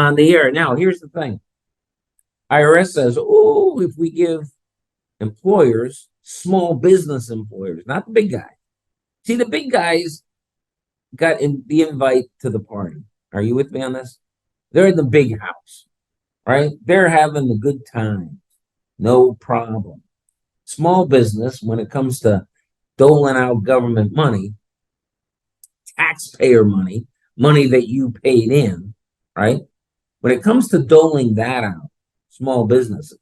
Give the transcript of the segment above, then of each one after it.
on the air. Now, here's the thing. IRS says, oh, if we give employers, small business employers, not the big guy. See, the big guys got the invite to the party. Are you with me on this? They're in the big house, right? They're having a good time. No problem. Small business, when it comes to doling out government money, taxpayer money, money that you paid in, right? When it comes to doling that out, small businesses,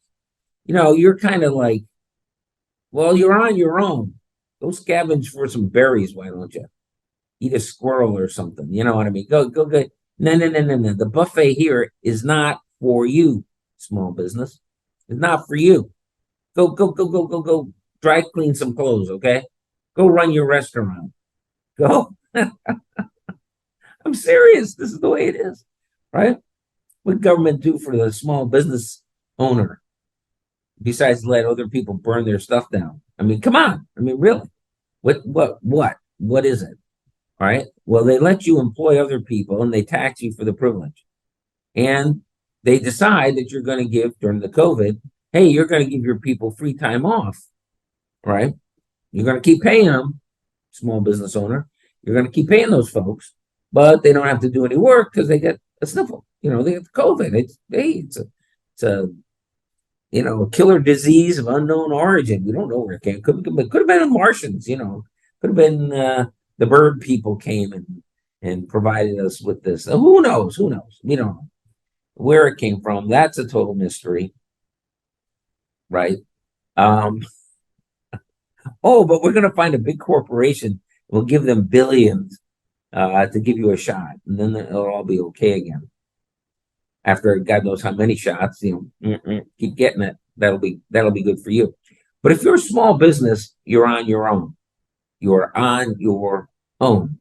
you're kind of like, well, you're on your own. Go scavenge for some berries, why don't you? Eat a squirrel or something. You know what I mean? Go. No, no, no, no, no. The buffet here is not for you, small business. It's not for you. Go. Dry clean some clothes, okay? Go run your restaurant. Go. I'm serious. This is the way it is, right? What government do for the small business owner besides let other people burn their stuff down? I mean, come on. I mean, really? What is it? All right. Well, they let you employ other people and they tax you for the privilege. And they decide that you're going to give during the COVID, hey, you're going to give your people free time off, right? You're going to keep paying them, small business owner. You're going to keep paying those folks, but they don't have to do any work because they get a sniffle. They get COVID. It's a a killer disease of unknown origin. We don't know where it came. Could have been the Martians. Could have been the bird people came and provided us with this. Who knows? Who knows? We don't know where it came from. That's a total mystery, right? But we're going to find a big corporation. We'll give them billions to give you a shot, and then it'll all be okay again. After God knows how many shots, keep getting it. That'll be good for you. But if you're a small business, you're on your own. You're on your own.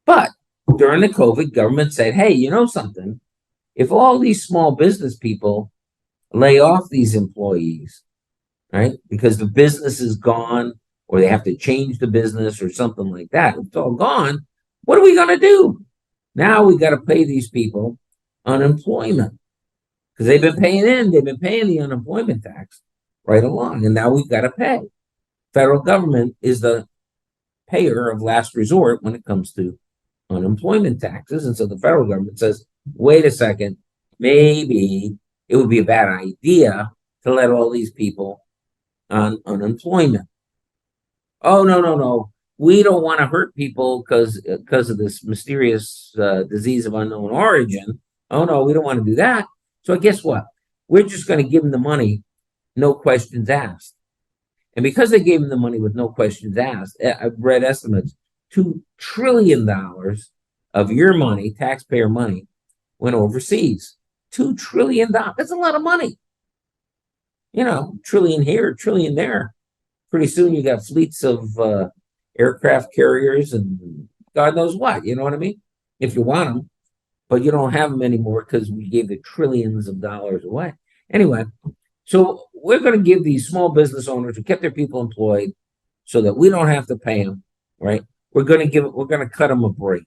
But during the COVID, government said, hey, you know something? If all these small business people lay off these employees, right, because the business is gone or they have to change the business or something like that, it's all gone, what are we going to do? Now we got to pay these people unemployment because they've been paying the unemployment tax right along, and now we've got to pay. Federal government is the payer of last resort when it comes to unemployment taxes, and so the federal government says, wait a second, maybe it would be a bad idea to let all these people on unemployment. Oh, no. We don't want to hurt people because of this mysterious disease of unknown origin. Oh, no, we don't want to do that. So guess what? We're just going to give them the money, no questions asked. And because they gave them the money with no questions asked, I've read estimates, $2 trillion of your money, taxpayer money, went overseas. $2 trillion. That's a lot of money. Trillion here, trillion there. Pretty soon you got fleets of aircraft carriers and God knows what. You know what I mean? If you want them. But you don't have them anymore because we gave the trillions of dollars away. Anyway, so we're going to give these small business owners who kept their people employed so that we don't have to pay them, right? We're going to cut them a break,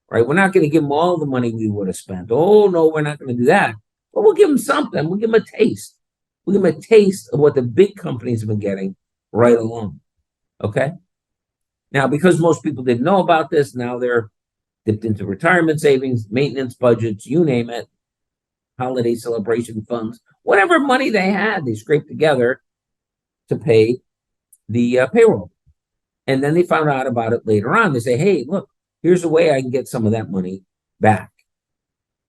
right? We're not going to give them all the money we would have spent. Oh, no, we're not going to do that. But we'll give them something. We'll give them a taste. We'll give them a taste of what the big companies have been getting right along, okay? Now, because most people didn't know about this, now they're dipped into retirement savings, maintenance budgets, you name it, holiday celebration funds, whatever money they had, they scraped together to pay the payroll. And then they found out about it later on. They say, hey, look, here's a way I can get some of that money back,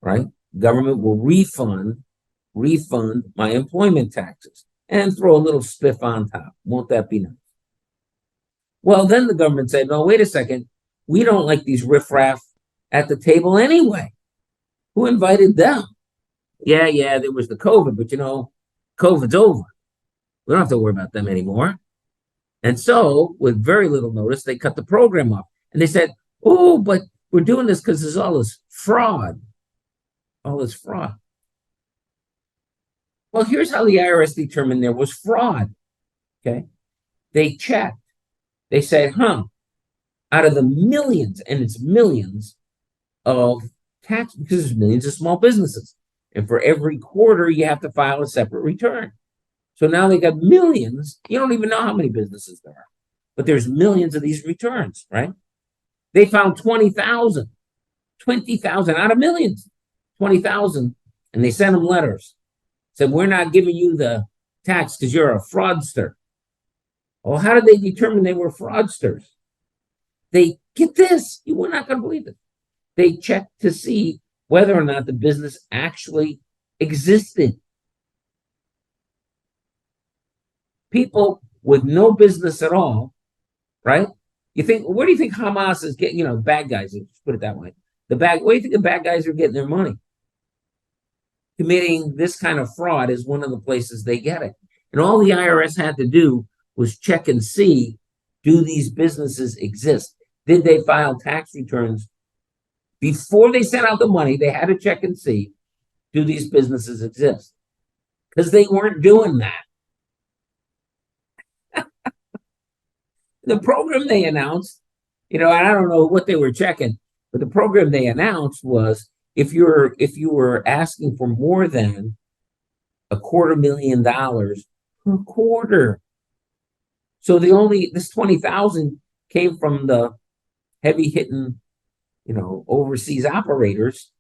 right? Government will refund my employment taxes and throw a little spiff on top. Won't that be nice? Well, then the government said, no, wait a second. We don't like these riffraff at the table anyway. Who invited them? Yeah, there was the COVID, but COVID's over. We don't have to worry about them anymore. And so, with very little notice, they cut the program off. And they said, oh, but we're doing this because there's all this fraud. All this fraud. Well, here's how the IRS determined there was fraud. Okay. They checked. They said, out of the millions, and it's millions of tax because there's millions of small businesses. And for every quarter, you have to file a separate return. So now they got millions. You don't even know how many businesses there are, but there's millions of these returns, right? They found 20,000 out of millions, 20,000. And they sent them letters. Said, we're not giving you the tax because you're a fraudster. Well, how did they determine they were fraudsters? They get this. You were not going to believe it. They checked to see whether or not the business actually existed. People with no business at all, right? You think, where do you think Hamas is getting, bad guys, let's put it that way. Where do you think the bad guys are getting their money? Committing this kind of fraud is one of the places they get it. And all the IRS had to do was check and see, do these businesses exist? Did they file tax returns? Before they sent out the money, they had to check and see, do these businesses exist? Because they weren't doing that. The program they announced, I don't know what they were checking, but the program they announced was if you were asking for more than $250,000 per quarter. So this 20,000 came from the heavy hitting, overseas operators,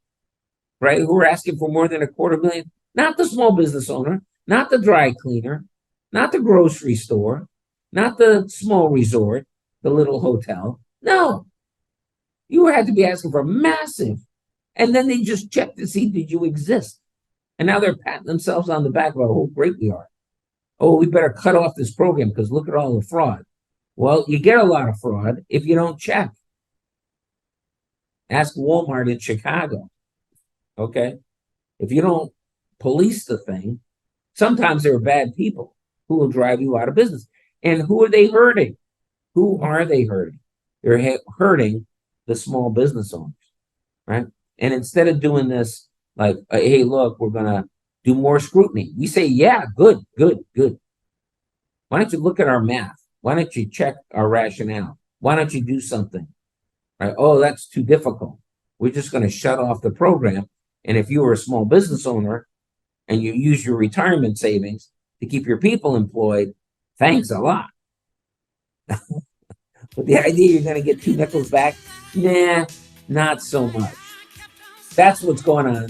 right? Who were asking for more than $250,000, not the small business owner, not the dry cleaner, not the grocery store, not the small resort, the little hotel. No, you had to be asking for massive. And then they just checked to see, did you exist? And now they're patting themselves on the back about how great we are. Oh, we better cut off this program because look at all the fraud. Well, you get a lot of fraud if you don't check. Ask Walmart in Chicago. Okay. If you don't police the thing, sometimes there are bad people who will drive you out of business. And who are they hurting? Who are they hurting? They're hurting the small business owners, right? And instead of doing this, like, hey, look, we're going to do more scrutiny. We say, yeah, good. Why don't you look at our math? Why don't you check our rationale? Why don't you do something? Right? Oh, that's too difficult. We're just going to shut off the program. And if you were a small business owner and you use your retirement savings to keep your people employed, thanks a lot. But the idea you're going to get 2 nickels back, nah, not so much. That's what's going on.